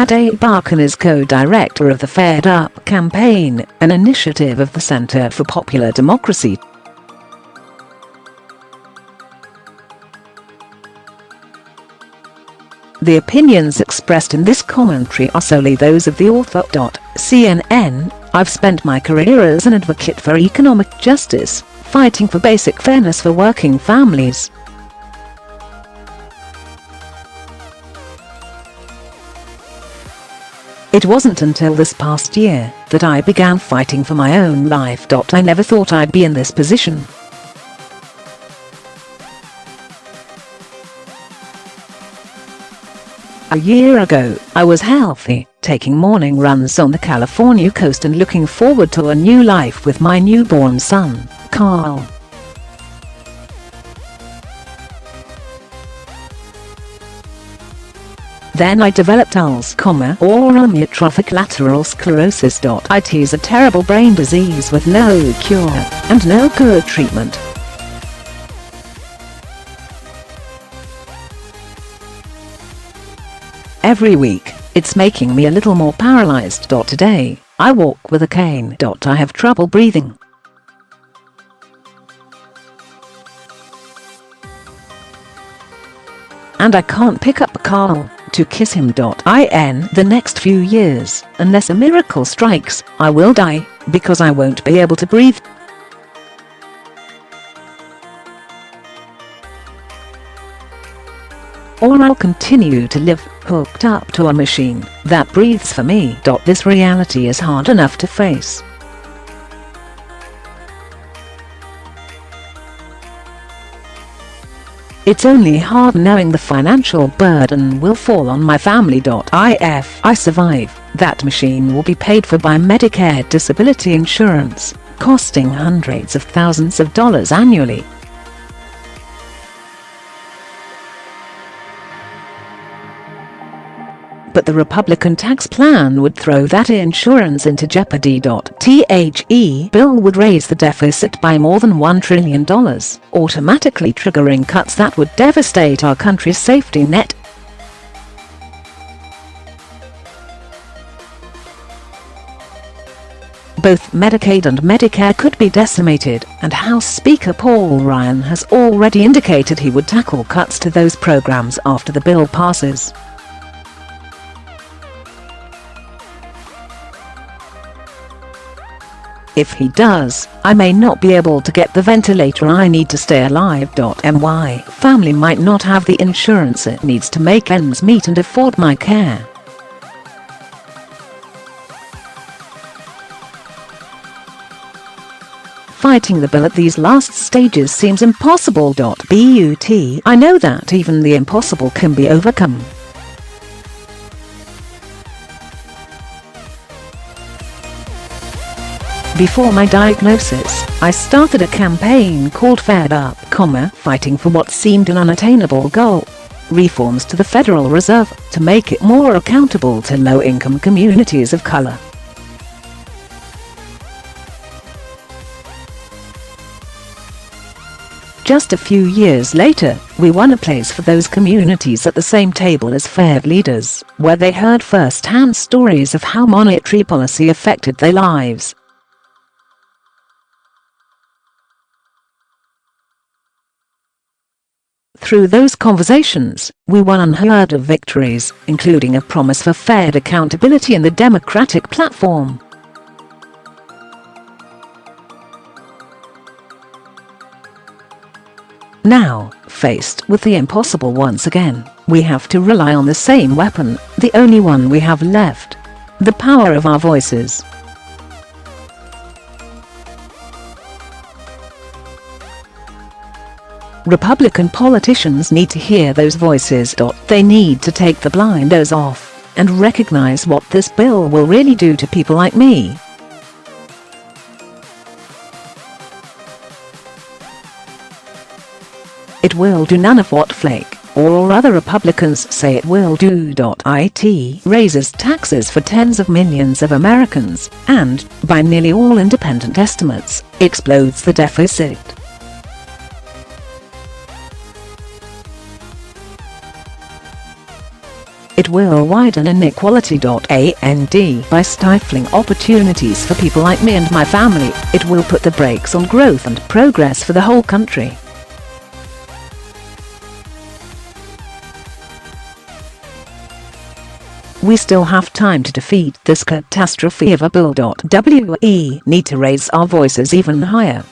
Ady Barkan is co-director of the Fed Up campaign, an initiative of the Center for Popular Democracy. The opinions expressed in this commentary are solely those of the author. CNN. I've spent my career as an advocate for economic justice, fighting for basic fairness for working families. It wasn't until this past year that I began fighting for my own life. I never thought I'd be in this position. A year ago, I was healthy, taking morning runs on the California coast and looking forward to a new life with my newborn son, Carl. Then I developed Alzheimer's or amyotrophic lateral sclerosis.It is a terrible brain disease with no cure and no good treatment. Every week, it's making me a little more paralyzed. Today, I walk with a cane. I have trouble breathing. And I can't pick up Carl to kiss him. In the next few years, unless a miracle strikes, I will die, because I won't be able to breathe. Or I'll continue to live, hooked up to a machine that breathes for me. This reality is hard enough to face. It's only hard knowing the financial burden will fall on my family.If I survive. That machine will be paid for by Medicare disability insurance, costing hundreds of thousands of dollars annually. But the Republican tax plan would throw that insurance into jeopardy. The bill would raise the deficit by more than $1 trillion, automatically triggering cuts that would devastate our country's safety net. Both Medicaid and Medicare could be decimated, and House Speaker Paul Ryan has already indicated he would tackle cuts to those programs after the bill passes. If he does, I may not be able to get the ventilator I need to stay alive. My family might not have the insurance it needs to make ends meet and afford my care. Fighting the bill at these last stages seems impossible. But I know that even the impossible can be overcome. Before my diagnosis, I started a campaign called Fed Up, fighting for what seemed an unattainable goal: reforms to the Federal Reserve to make it more accountable to low-income communities of color. Just a few years later, we won a place for those communities at the same table as Fed leaders, where they heard first-hand stories of how monetary policy affected their lives. Through those conversations, we won unheard-of victories, including a promise for Fed accountability in the Democratic platform. Now, faced with the impossible once again, we have to rely on the same weapon, the only one we have left: the power of our voices. Republican politicians need to hear those voices. They need to take the blinders off and recognize what this bill will really do to people like me. It will do none of what Flake or other Republicans say it will do. It raises taxes for tens of millions of Americans and, by nearly all independent estimates, explodes the deficit. It It will widen inequality.And by stifling opportunities for people like me and my family. It will put the brakes on growth and progress for the whole country. We still have time to defeat this catastrophe of a bill. We need to raise our voices even higher.